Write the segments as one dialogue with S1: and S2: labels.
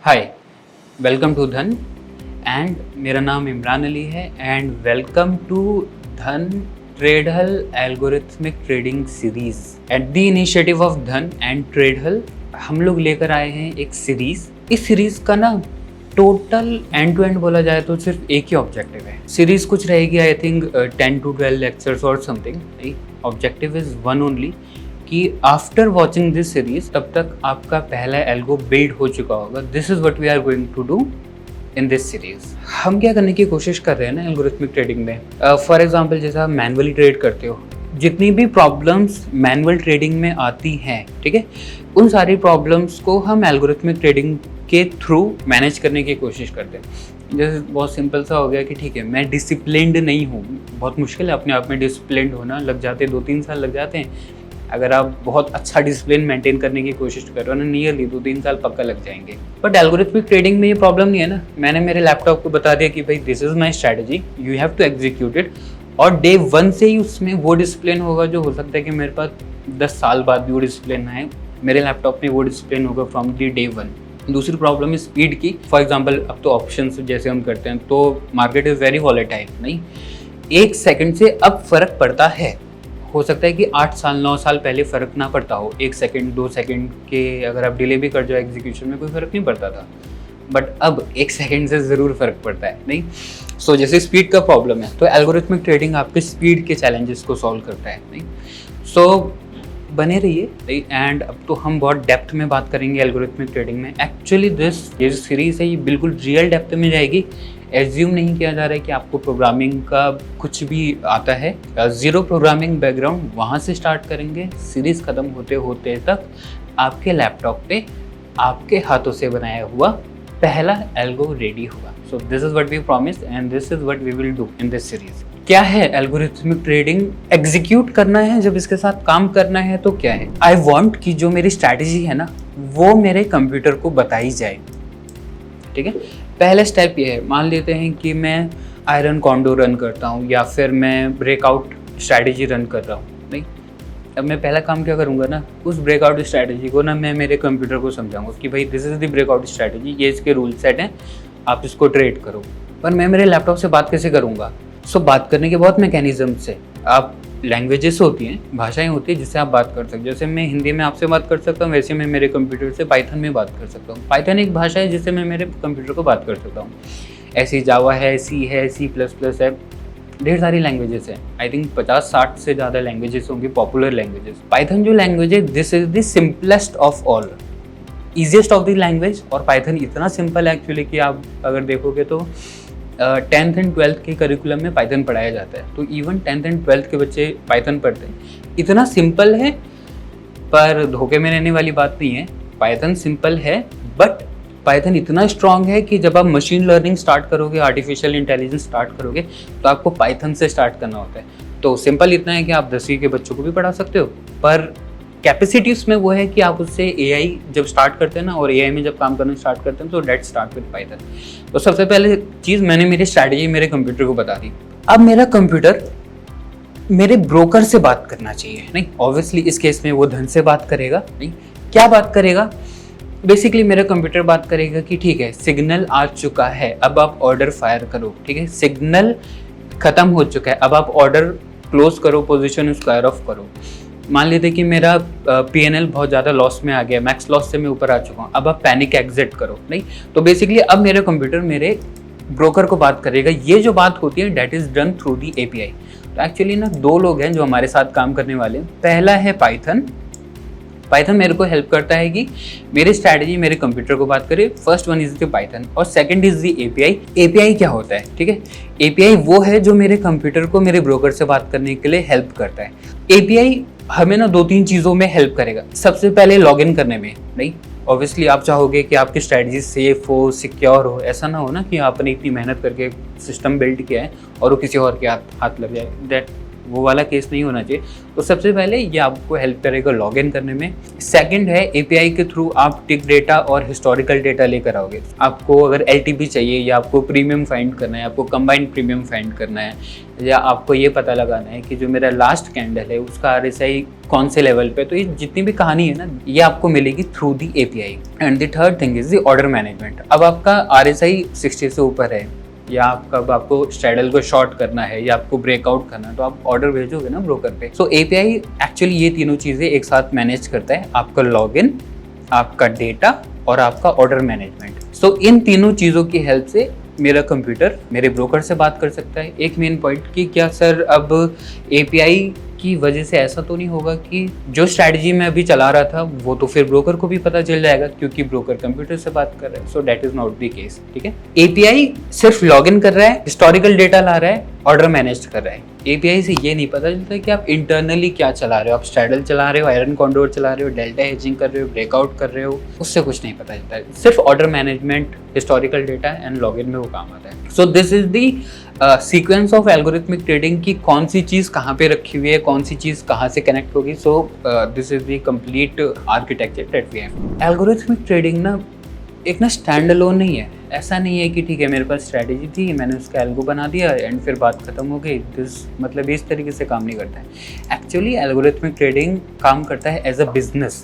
S1: Hi, welcome to Dhan and मेरा नाम इमरान अली है and welcome to Dhan Tradehull algorithmic trading series. At the initiative of Dhan and Tradehull हम लोग लेकर आए हैं एक सीरीज। इस सीरीज का ना टोटल एंड टू एंड बोला जाए तो सिर्फ एक ही ऑब्जेक्टिव है। सीरीज कुछ रहेगी आई थिंक 10 to 12 लेक्चर्स और something. Objective is one only कि आफ्टर वॉचिंग दिस सीरीज तब तक आपका पहला एल्गो बिल्ड हो चुका होगा। This is what we are going to do in this series. हम क्या करने की कोशिश कर रहे हैं ना एल्गोरिथमिक ट्रेडिंग में, फॉर एग्जांपल जैसे आप मैनुअली ट्रेड करते हो, जितनी भी प्रॉब्लम्स मैनुअल ट्रेडिंग में आती हैं, ठीक है, उन सारी प्रॉब्लम्स को हम एल्गोरिथमिक ट्रेडिंग के थ्रू मैनेज करने की कोशिश करते हैं। जैसे बहुत सिंपल सा हो गया कि ठीक है मैं डिसिप्लिन्ड नहीं हूँ, बहुत मुश्किल है अपने आप में डिसिप्लिन्ड होना, लग जाते 2-3 साल लग जाते हैं। अगर आप बहुत अच्छा डिसिप्लिन मेंटेन करने की कोशिश कर रहे हो ना, नियरली 2-3 साल पक्का लग जाएंगे। बट एल्गोरिथमिक ट्रेडिंग में ये प्रॉब्लम नहीं है ना। मैंने मेरे लैपटॉप को बता दिया कि भाई this is my strategy, you have to execute it, और डे 1 से ही उसमें वो डिसिप्लिन होगा जो हो सकता है कि मेरे पास 10 साल बाद भी वो डिसिप्लिन आए, मेरे लैपटॉप में वो डिसिप्लिन होगा फ्रॉम द डे 1। दूसरी प्रॉब्लम है स्पीड की। फॉर एग्जाम्पल अब तो ऑप्शंस जैसे हम करते हैं तो मार्केट इज़ वेरी वॉलेटाइल, नहीं 1 सेकंड से अब फर्क पड़ता है। हो सकता है कि 8 साल 9 साल पहले फ़र्क ना पड़ता हो, 1 सेकंड 2 सेकंड के अगर आप डिले भी कर जाओ एग्जीक्यूशन में कोई फ़र्क नहीं पड़ता था, बट अब 1 सेकंड से ज़रूर फ़र्क पड़ता है, नहीं। सो जैसे स्पीड का प्रॉब्लम है तो एल्गोरिथमिक ट्रेडिंग आपके स्पीड के चैलेंजेस को सॉल्व करता है, नहीं। सो बने रहिए, एंड अब तो हम बहुत डेप्थ में बात करेंगे एल्गोरिथमिक ट्रेडिंग में। एक्चुअली ये जो सीरीज़ है ये बिल्कुल रियल डेप्थ में जाएगी। एज्यूम नहीं किया जा रहा है कि आपको प्रोग्रामिंग का कुछ भी आता है, ज़ीरो प्रोग्रामिंग बैकग्राउंड, वहाँ से स्टार्ट करेंगे। सीरीज़ ख़त्म होते होते तक आपके लैपटॉप पे आपके हाथों से बनाया हुआ पहला एल्गो रेडी होगा। So this is what we promise and this is what we will do in this series. क्या है एल्गोरिथमिक ट्रेडिंग? एग्जीक्यूट करना है, जब इसके साथ काम करना है तो क्या है, आई वॉन्ट कि जो मेरी स्ट्रैटेजी है ना वो मेरे कंप्यूटर को बताई जाए, ठीक है। पहला स्टेप ये है, मान लेते हैं कि मैं आयरन कॉन्डो रन करता हूँ या फिर मैं ब्रेकआउट स्ट्रैटेजी रन कर रहा हूँ, नहीं। अब मैं पहला काम क्या करूँगा ना, उस ब्रेकआउट स्ट्रैटेजी को ना मैं मेरे कंप्यूटर को समझाऊंगा कि भाई this is the breakout strategy, ये इसके रूल सेट हैं, आप इसको ट्रेड करो। पर मैं मेरे लैपटॉप से बात कैसे करूँगा? सो बात करने के बहुत मैकेनिज्म से, आप लैंग्वेजेस होती हैं, भाषाएं होती हैं जिससे आप बात कर सकते हो। जैसे मैं हिंदी में आपसे बात कर सकता हूँ, वैसे मैं मेरे कंप्यूटर से पाइथन में बात कर सकता हूँ। पाइथन एक भाषा है जिससे मैं मेरे कंप्यूटर को बात कर सकता हूँ। ऐसी जावा है, सी है, C++ है, ढेर सारी लैंग्वेजेस हैं। आई थिंक 50-60 से ज़्यादा लैंग्वेजेस होंगी पॉपुलर लैंग्वेजेस। पाइथन जो लैंग्वेज है this is the simplest of all, easiest of the language. और पाइथन इतना सिंपल है एक्चुअली कि आप अगर देखोगे तो 10th एंड 12th के करिकुलम में पाइथन पढ़ाया जाता है, तो इवन 10th एंड 12th के बच्चे पाइथन पढ़ते हैं। इतना सिंपल है, पर धोखे में रहने वाली बात नहीं है। पाइथन सिंपल है बट पाइथन इतना स्ट्रांग है कि जब आप मशीन लर्निंग स्टार्ट करोगे, आर्टिफिशियल इंटेलिजेंस स्टार्ट करोगे, तो आपको पाइथन से स्टार्ट करना होता है। तो सिंपल इतना है कि आप 10वीं के बच्चों को भी पढ़ा सकते हो, पर कैपेसिटी उसमें वो है कि आप उससे AI जब स्टार्ट करते हैं ना, और AI में जब काम करना स्टार्ट करते हैं तो लेट्स स्टार्ट विद पाइथन। तो सबसे पहले चीज़ मैंने मेरी स्ट्रैटेजी मेरे कंप्यूटर को बता दी। अब मेरा कंप्यूटर मेरे ब्रोकर से बात करना चाहिए, नहीं ऑब्वियसली इस केस में वो धन से बात करेगा, नहीं क्या बात करेगा, बेसिकली मेरा कंप्यूटर बात करेगा कि ठीक है सिग्नल आ चुका है, अब आप ऑर्डर फायर करो, ठीक है सिग्नल खत्म हो चुका है, अब आप ऑर्डर क्लोज करो, पोजीशन स्क्वायर ऑफ करो। मान लेते कि मेरा PNL बहुत ज़्यादा लॉस में आ गया, मैक्स लॉस से मैं ऊपर आ चुका हूँ, अब आप पैनिक एग्जिट करो, नहीं। तो बेसिकली अब मेरा कंप्यूटर मेरे ब्रोकर को बात करेगा। ये जो बात होती है that is done through the API। तो एक्चुअली ना 2 लोग हैं जो हमारे साथ काम करने वाले हैं। पहला है पाइथन मेरे को हेल्प करता है कि मेरी स्ट्रैटेजी मेरे कंप्यूटर को बात करे। First one is the Python और second is the API। API क्या होता है, ठीक है, API वो है जो मेरे कंप्यूटर को मेरे ब्रोकर से बात करने के लिए हेल्प करता है। API हमें ना 2-3 चीज़ों में हेल्प करेगा। सबसे पहले लॉगिन करने में, नहीं ऑब्वियसली आप चाहोगे कि आपकी स्ट्रैटेजी सेफ हो, सिक्योर हो। ऐसा ना हो ना कि आपने इतनी मेहनत करके सिस्टम बिल्ड किया है और वो किसी और के हाथ लग जाए, दैट वो वाला केस नहीं होना चाहिए। तो सबसे पहले ये आपको हेल्प करेगा लॉगिन करने में। सेकंड है एपीआई के थ्रू आप टिक डेटा और हिस्टोरिकल डेटा लेकर आओगे। आपको अगर एलटीपी चाहिए या आपको प्रीमियम फाइंड करना है, आपको कंबाइंड प्रीमियम फाइंड करना है, या आपको ये पता लगाना है कि जो मेरा लास्ट कैंडल है उसका आरएसआई कौन से लेवल पे, तो ये जितनी भी कहानी है ना ये आपको मिलेगी through the API. And the third thing is the order management. अब आपका आरएसआई 60 से ऊपर है, या आपको स्ट्रैडल को शॉर्ट करना है या आपको ब्रेकआउट करना है, तो आप ऑर्डर भेजोगे ना ब्रोकर पे। सो एपीआई एक्चुअली ये तीनों चीज़ें एक साथ मैनेज करता है, आपका लॉगिन, आपका डेटा और आपका ऑर्डर मैनेजमेंट। सो इन तीनों चीज़ों की हेल्प से मेरा कंप्यूटर मेरे ब्रोकर से बात कर सकता है। एक मेन पॉइंट कि क्या सर अब एपीआई की वजह से ऐसा तो नहीं होगा कि जो स्ट्रैटेजी मैं अभी चला रहा था वो तो फिर ब्रोकर को भी पता चल जाएगा क्योंकि ब्रोकर कंप्यूटर से बात कर रहा है। सो that is not the case, ठीक है। एपीआई सिर्फ लॉगिन कर रहा है, हिस्टोरिकल डेटा ला रहा है, ऑर्डर मैनेज कर रहा है। एपीआई से ये नहीं पता चलता कि आप इंटरनली क्या चला रहे हो, आप स्ट्रैडल चला रहे हो, आयरन कॉन्डोर चला रहे हो, डेल्टा हेजिंग कर रहे हो, ब्रेकआउट कर रहे हो, उससे कुछ नहीं पता चलता है। सिर्फ order management, historical data and login में वो काम आता है। सो this is the sequence of algorithmic trading की कौन सी चीज़ कहाँ पे रखी हुई है, कौन सी चीज़ कहाँ से कनेक्ट होगी। So this is the complete architecture that we have. Algorithmic trading ना एक ना स्टैंड अलोन नहीं है। ऐसा नहीं है कि ठीक है मेरे पास स्ट्रैटेजी थी, मैंने उसका एल्गो बना दिया एंड फिर बात खत्म हो गई। दिस मतलब इस तरीके से काम नहीं करता है। एक्चुअली एल्गोरिथमिक ट्रेडिंग काम करता है एज अ बिजनेस।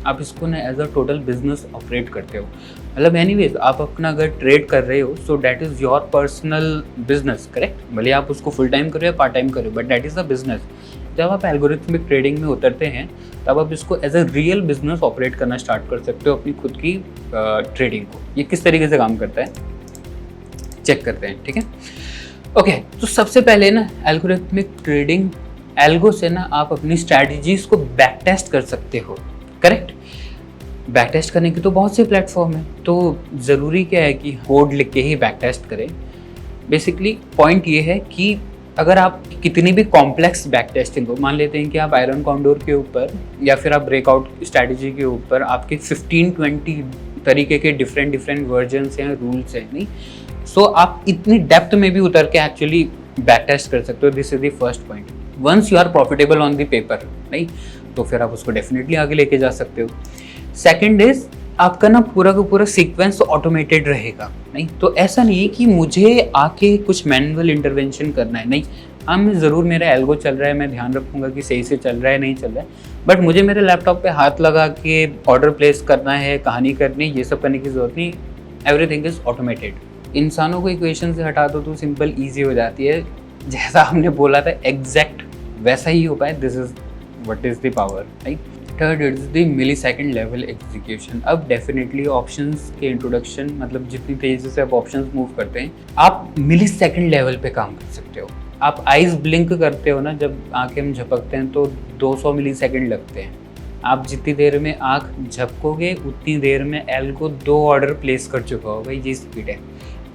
S1: आप इसको ना as a total business operate करते हो। मतलब एनीवेज आप अपना अगर ट्रेड कर रहे हो so that is your personal business, correct. भले आप उसको फुल टाइम करो या पार्ट टाइम करो, but that is a business. जब आप एल्गोरिथमिक ट्रेडिंग में उतरते हैं तब आप इसको as a real business operate करना स्टार्ट कर सकते हो, अपनी खुद की ट्रेडिंग को। ये किस तरीके से काम करता है चेक करते हैं, ठीक है। ओके, तो सबसे पहले ना एल्गोरिथमिक ट्रेडिंग एल्गो से ना आप अपनी स्ट्रैटेजीज को बैक टेस्ट कर सकते हो, करेक्ट। बैक टेस्ट करने की तो बहुत से प्लेटफॉर्म है, तो ज़रूरी क्या है कि कोड लिख के ही बैक टेस्ट करें। बेसिकली पॉइंट ये है कि अगर आप कितनी भी कॉम्प्लेक्स बैक टेस्टिंग हो, मान लेते हैं कि आप आयरन कॉन्डोर के ऊपर या फिर आप ब्रेकआउट स्ट्रैटेजी के ऊपर आपके 15-20 तरीके के डिफरेंट वर्जन्स हैं, रूल्स हैं, नहीं। सो आप इतनी डेप्थ में भी उतर के एक्चुअली बैक टेस्ट कर सकते हो। This is the first point. Once you are profitable on the paper, नहीं, तो फिर आप उसको डेफिनेटली आगे लेके जा सकते हो। सेकेंड इज आपका ना पूरा का पूरा सीक्वेंस ऑटोमेटेड रहेगा, नहीं। तो ऐसा नहीं है कि मुझे आके कुछ मैनुअल इंटरवेंशन करना है, नहीं। हाँ, मैं ज़रूर मेरा एल्गो चल रहा है, मैं ध्यान रखूंगा कि सही से चल रहा है नहीं चल रहा है, बट मुझे मेरे लैपटॉप पे हाथ लगा के ऑर्डर प्लेस करना है, कहानी करनी, ये सब करने की जरूरत नहीं। Everything is automated. इंसानों को इक्वेशन से हटा दो तो सिंपल ईजी हो जाती है। जैसा हमने बोला था एग्जैक्ट वैसा ही हो पाए। This is what is the power, right. Third is the millisecond level execution. अब डेफिनेटली ऑप्शंस के इंट्रोडक्शन, मतलब जितनी तेजी से आप ऑप्शंस मूव करते हैं आप मिलीसेकंड लेवल पे काम कर सकते हो। आप आइज ब्लिंक करते हो ना, जब आंखें हम झपकते हैं तो 200 मिलीसेकंड लगते हैं। आप जितनी देर में आंख झपकोगे उतनी देर में एल्गो 2 ऑर्डर प्लेस कर चुका होगा। ये स्पीड है।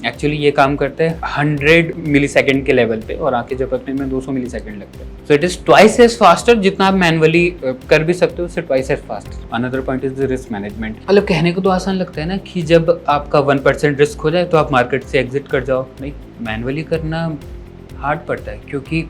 S1: एक्चुअली ये काम करता है 100 मिलीसेकंड के लेवल पे और आंखें झपकने में 200 मिलीसेकंड लगते हैं। So it is twice as faster. जितना आप मैनुअली कर भी सकते हो उससे twice as fast. Another point is the risk management. मतलब कहने को तो आसान लगता है ना कि जब आपका 1% रिस्क हो जाए तो आप मार्केट से एग्जिट कर जाओ, नहीं। मैनुअली करना हार्ड पड़ता है क्योंकि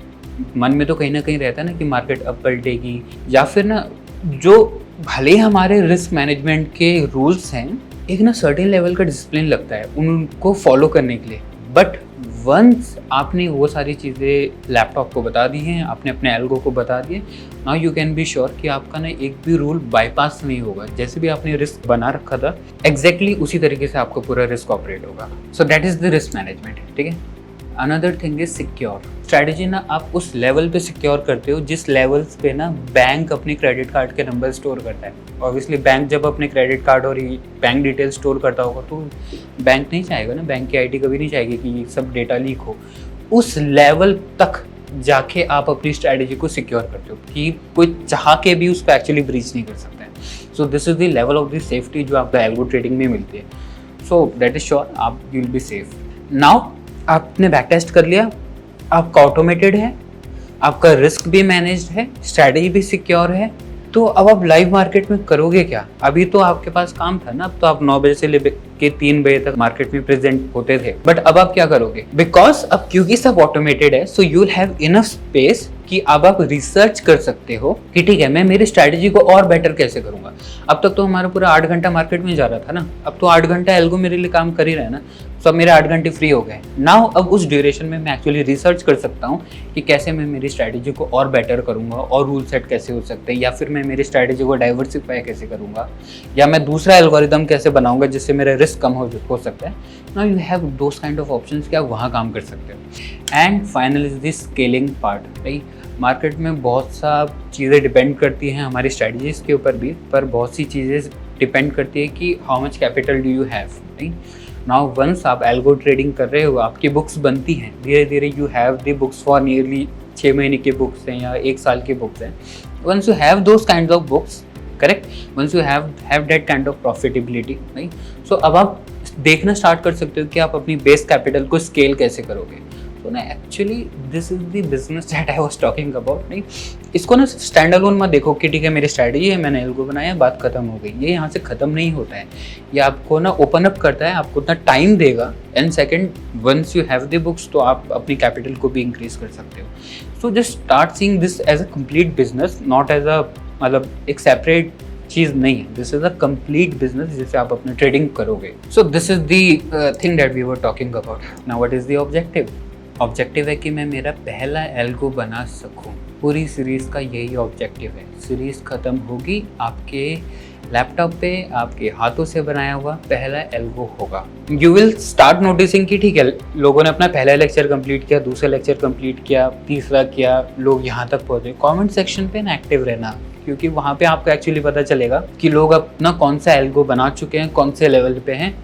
S1: मन में तो कहीं ना कहीं रहता है ना कि मार्केट अप पलटेगी, या फिर ना जो भले ही हमारे रिस्क मैनेजमेंट के रूल्स हैं, एक ना सर्टेन लेवल का डिसिप्लिन लगता है उनको फॉलो करने के लिए। बट वंस आपने वो सारी चीज़ें लैपटॉप को बता दी हैं, आपने अपने एल्गो को बता दिए, now you can be sure कि आपका ना एक भी रूल बाईपास नहीं होगा। जैसे भी आपने रिस्क बना रखा था एग्जैक्टली उसी तरीके से आपको पूरा रिस्क ऑपरेट होगा। सो that is the risk management, ठीक है। Another thing is secure strategy. ना आप उस लेवल पे सिक्योर करते हो जिस लेवल्स पे ना बैंक अपने क्रेडिट कार्ड के नंबर स्टोर करता है। ऑब्वियसली बैंक जब अपने क्रेडिट कार्ड और बैंक डिटेल स्टोर करता होगा तो बैंक नहीं चाहेगा ना, बैंक की आईटी कभी नहीं चाहेगी कि ये सब डेटा लीक हो। उस लेवल तक जाके आप अपनी स्ट्रैटेजी को सिक्योर करते हो कि कोई चाह के भी उसको एक्चुअली ब्रीच नहीं कर सकता है। सो this is the level of the safety जो आपको एल्गो ट्रेडिंग में मिलती है। सो दैट इज श्योर आप विल बी सेफ। नाउ आपने बैक टेस्ट कर लिया, आपका ऑटोमेटेड है, आपका रिस्क भी मैनेज्ड है, स्ट्रैटेजी भी सिक्योर है, तो अब आप लाइव मार्केट में करोगे क्या? अभी तो आपके पास काम था ना, अब तो आप 9 बजे से के 3 बजे तक मार्केट में प्रेजेंट होते थे, बट अब आप क्या करोगे, बिकॉज अब क्योंकि सब ऑटोमेटेड है, so you will have enough space कि अब आप रिसर्च कर सकते हो कि ठीक है मैं मेरी स्ट्रैटेजी को और बेटर कैसे करूंगा। अब तक तो हमारा पूरा 8 घंटा मार्केट में जा रहा था ना, अब तो 8 घंटा एल्गो मेरे लिए काम कर ही रहा है ना, तो अब मेरे 8 घंटे फ्री हो गए। नाउ अब उस ड्यूरेशन में मैं एक्चुअली रिसर्च कर सकता हूँ कि कैसे मैं मेरी स्ट्रैटेजी को और बेटर करूँगा, और रूल सेट कैसे हो सकते हैं, या फिर मैं मेरी स्ट्रैटेजी को डाइवर्सिफाई कैसे करूँगा, या मैं दूसरा एल्गोरिदम कैसे बनाऊँगा जिससे मेरा रिस्क कम हो सकता है। Now you have those kind of options कि आप वहाँ काम कर सकते हो। And final is this scaling part, right. Market में बहुत सा चीज़ें डिपेंड करती हैं हमारी स्ट्रैटेजीज के ऊपर भी, पर बहुत सी चीज़ें डिपेंड करती है कि how much capital do you have, right. Now once आप एल्गो ट्रेडिंग कर रहे हो, आपकी बुक्स बनती हैं धीरे धीरे, you have the books for nearly 6 महीने के बुक्स हैं या 1 साल के बुक्स हैं। Once you have those kind of books, correct, once you have that kind of profitability, right, so अब आप देखना स्टार्ट कर सकते हो कि आप अपनी बेस कैपिटल को स्केल कैसे करोगे। तो ना actually this is the business that I was talking about, नहीं। इसको ना स्टैंड अलोन मत देखो कि ठीक है मेरी स्ट्रैटेजी है, मैंने एल्गो बनाया, बात खत्म हो गई। ये यहाँ से खत्म नहीं होता है, ये आपको ना ओपन अप करता है, आपको उतना टाइम देगा। And second, once you have the books तो आप अपनी कैपिटल को भी इंक्रीज कर सकते हो। So just start seeing this as a complete business, not as a मतलब एक सेपरेट चीज़ नहीं है। This is a complete business जिससे आप अपना ट्रेडिंग करोगे। So this is the thing that we were talking about. Now what is the objective? Objective है कि मैं मेरा पहला एल्गो बना सकूं। पूरी सीरीज़ का यही ऑब्जेक्टिव है। सीरीज़ ख़त्म होगी, आपके लैपटॉप पे आपके हाथों से बनाया हुआ पहला एल्गो होगा। यू विल स्टार्ट नोटिसिंग कि ठीक है लोगों ने अपना पहला लेक्चर कंप्लीट किया, दूसरा लेक्चर कंप्लीट किया, तीसरा किया, लोग यहाँ तक पहुँचे। कमेंट सेक्शन पे ना एक्टिव रहना, क्योंकि वहाँ पे आपको एक्चुअली पता चलेगा कि लोग अपना कौन सा एल्गो बना चुके हैं, कौन से लेवल पे हैं।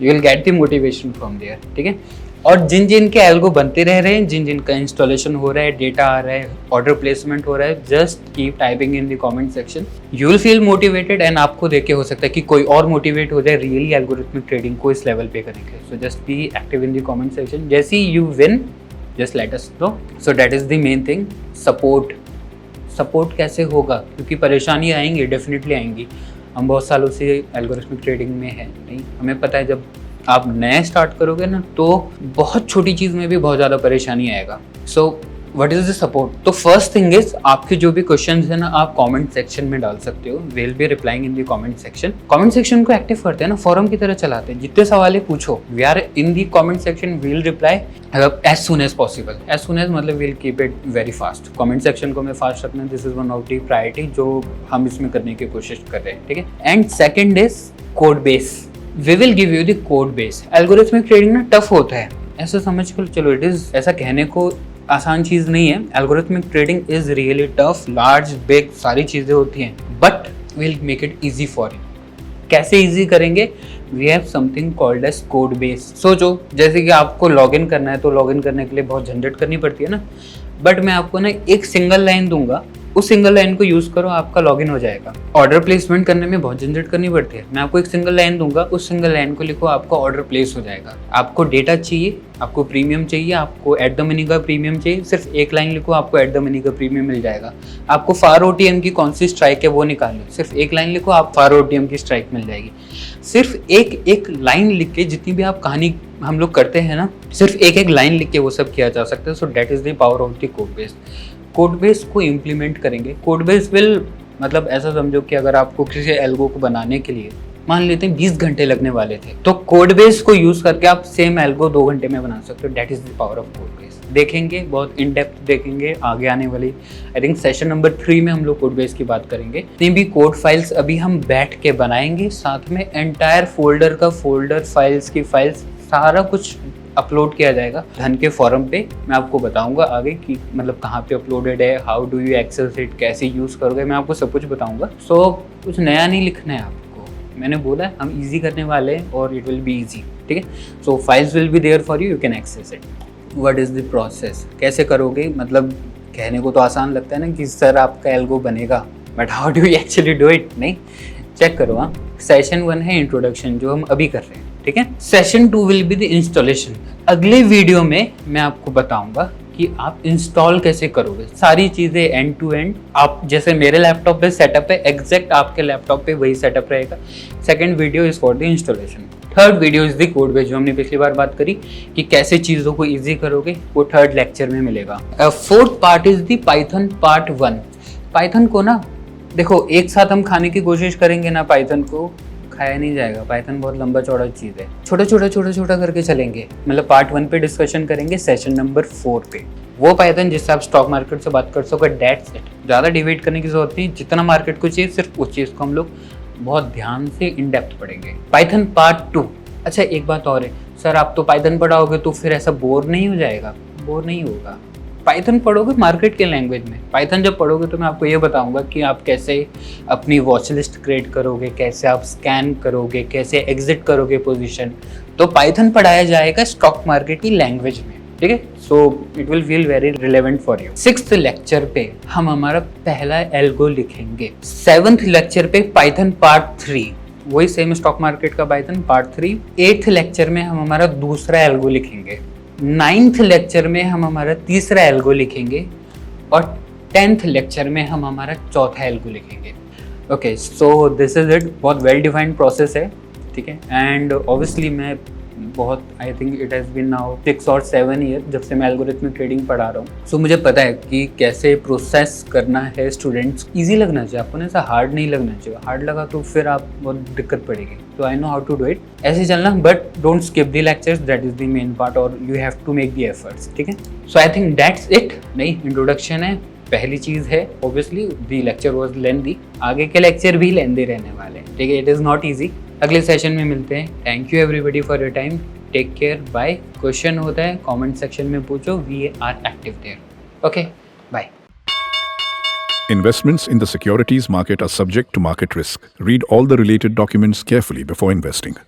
S1: You will get the motivation from there, ठीक है। और जिन जिन के एल्गो बनते रह रहे हैं, जिन जिन का इंस्टॉलेशन हो रहा है, डेटा आ रहा है, ऑर्डर प्लेसमेंट हो रहा है, just keep typing in the comment section. You will feel motivated and आपको देख के हो सकता है कि कोई और मोटिवेट हो जाए रियली एल्गोरिथमिक ट्रेडिंग को इस लेवल पे करने के। So just be active in the comment section. जैसे you win, just let us know. So that is the main thing. Support कैसे होगा, क्योंकि परेशानी आएंगी, डेफिनेटली आएंगी। हम बहुत सालों से एल्गोरिथमिक ट्रेडिंग में है, नहीं, हमें पता है जब आप नए स्टार्ट करोगे ना तो बहुत छोटी चीज़ में भी बहुत ज़्यादा परेशानी आएगा। So what is the support? तो फर्स्ट थिंग इज आपके जो भी क्वेश्चन है ना आप कमेंट सेक्शन में डाल सकते हो। Will be replying in the comment section. Comment section को एक्टिव करते हैं ना, फॉरम की तरह चलाते हैं। जितने सवाल पूछो, we are in the comment section, will reply as soon as possible. As soon as मतलब will keep it very fast. Comment section को मैं फास्ट रखना, this is one of the priority जो हम इसमें करने की कोशिश कर रहे हैं, ठीक है। And second is code base. We will give you the code base. Algorithmic trading ना टफ होता है, ऐसा समझ कर चलो। इट इज, ऐसा कहने को आसान चीज़ नहीं है। Algorithmic trading is really tough, large big सारी चीज़ें होती हैं, but will make it easy for you. कैसे ईजी करेंगे? We have something called as code base. सोचो जैसे कि आपको लॉगिन करना है, तो लॉगिन करने के लिए बहुत झंझट करनी पड़ती है ना, बट मैं आपको ना एक सिंगल लाइन दूंगा, उस सिंगल लाइन को यूज करो, आपका लॉगिन हो जाएगा। ऑर्डर प्लेसमेंट करने में बहुत झंझट करनी पड़ती है, मैं आपको एक सिंगल लाइन दूंगा, उस सिंगल लाइन को लिखो, आपका ऑर्डर प्लेस हो जाएगा। आपको डेटा चाहिए, आपको प्रीमियम चाहिए, आपको एट द मनी का प्रीमियम चाहिए, सिर्फ एक लाइन लिखो, आपको एट द मनी का प्रीमियम मिल जाएगा। आपको फार ओटीएम की कौन सी स्ट्राइक है वो निकाल लो, सिर्फ एक लाइन लिखो, आप फार ओटीएम की स्ट्राइक मिल जाएगी। सिर्फ एक लाइन लिख के जितनी भी आप कहानी हम लोग करते हैं ना, सिर्फ एक लाइन लिख के वो सब किया जा सकता है। सो that is the power of the code base. Code base को इम्प्लीमेंट करेंगे। कोड बेस विल मतलब ऐसा समझो कि अगर आपको किसी एल्गो को बनाने के लिए मान लेते हैं 20 घंटे लगने वाले थे, तो कोड बेस को यूज करके आप सेम एल्गो 2 घंटे में बना सकते हो। That is the power of code base. देखेंगे, बहुत इन डेप्थ देखेंगे आगे आने वाली आई थिंक सेशन नंबर 3 में हम लोग कोड बेस की बात करेंगे। जितनी भी कोड फाइल्स अभी हम बैठ के बनाएंगे, साथ में एंटायर फोल्डर का फोल्डर, फाइल्स की फाइल्स, सारा कुछ अपलोड किया जाएगा धन के फॉरम पे। मैं आपको बताऊंगा आगे कि मतलब कहाँ पे अपलोडेड है, how do you access it, कैसे यूज करोगे, मैं आपको सब कुछ बताऊंगा। सो कुछ नया नहीं लिखना है आपको, मैंने बोला हम इजी करने वाले हैं और इट विल बी इजी, ठीक है। So files will be there for you, you can access it. What is the process, कैसे करोगे? मतलब कहने को तो आसान लगता है ना कि सर आपका एल्गो बनेगा, but how do you actually do it? नहीं, चेक करो। हाँ, सेशन 1 है इंट्रोडक्शन, जो हम अभी कर रहे हैं, ठीक है। Session 2 will be the installation. अगले वीडियो में मैं आपको बताऊंगा कि आप इंस्टॉल कैसे करोगे सारी चीज़ें एंड टू एंड। आप जैसे मेरे लैपटॉप पे सेटअप है, एग्जैक्ट आपके लैपटॉप पे वही सेटअप रहेगा। Second video is for the installation. Third video is the code base, जो हमने पिछली बार बात करी कि कैसे चीज़ों को ईजी करोगे, वो थर्ड लेक्चर में मिलेगा। Fourth part is the Python part 1। Python को ना देखो एक साथ हम खाने की कोशिश करेंगे ना, पाइथन को खाया नहीं जाएगा। पाइथन बहुत लंबा चौड़ा चीज़ है, छोटा छोटा करके चलेंगे। मतलब पार्ट 1 पे डिस्कशन करेंगे, सेशन नंबर 4 पे वो पाइथन जिससे आप स्टॉक मार्केट से बात कर सको। डेट्स इट, ज़्यादा डिबेट करने की जरूरत नहीं। जितना मार्केट को चाहिए सिर्फ उस चीज़ को हम लोग बहुत ध्यान से इन डेप्थ पढ़ेंगे। Python part 2। अच्छा एक बात और है सर, आप तो पाइथन पढ़ाओगे तो फिर ऐसा बोर नहीं हो जाएगा? बोर नहीं होगा। पाइथन पढ़ोगे मार्केट के लैंग्वेज में। पाइथन जब पढ़ोगे तो मैं आपको ये बताऊंगा कि आप कैसे अपनी वॉच लिस्ट क्रिएट करोगे, कैसे आप स्कैन करोगे, कैसे एग्जिट करोगे पोजीशन। तो पाइथन पढ़ाया जाएगा स्टॉक मार्केट की लैंग्वेज में, ठीक है। So it will feel very relevant for you. 6th lecture पे हम हमारा पहला एल्गो लिखेंगे। 7th लेक्चर पे पाइथन पार्ट 3, वही सेम स्टॉक मार्केट का पाइथन पार्ट 3। 8th लेक्चर में हम हमारा दूसरा एल्गो लिखेंगे। 9th लेक्चर में हम हमारा तीसरा एल्गो लिखेंगे और 10th लेक्चर में हम हमारा चौथा एल्गो लिखेंगे। Okay, so this is it. बहुत वेल डिफाइंड प्रोसेस है, ठीक है। एंड ऑब्वियसली मैं बहुत, I think it has been now 6 और 7 ईयर जब से मैं एल्गोरिथमिक ट्रेडिंग पढ़ा रहा हूँ। सो मुझे पता है कि कैसे प्रोसेस करना है स्टूडेंट्स। ईजी लगना चाहिए आपको, ऐसा हार्ड नहीं लगना चाहिए। हार्ड लगा तो फिर आप बहुत दिक्कत पड़ेगी। तो I know how to do it, ऐसे चलना। But don't skip the lectures, that is the main part, और you have to make the efforts, ठीक है। So I think that's it. नहीं, इंट्रोडक्शन है, पहली चीज़ है। Obviously the lecture was lengthy, आगे के लेक्चर भी लेंदी रहने वाले हैं, ठीक है। It is not easy. अगले सेशन में मिलते हैं। Thank you everybody for your time. Take care, bye. Question होता है कमेंट सेक्शन में पूछो, we are active there. Okay, bye.
S2: Investments in the securities market are subject to market risk. Read all the related documents carefully before investing.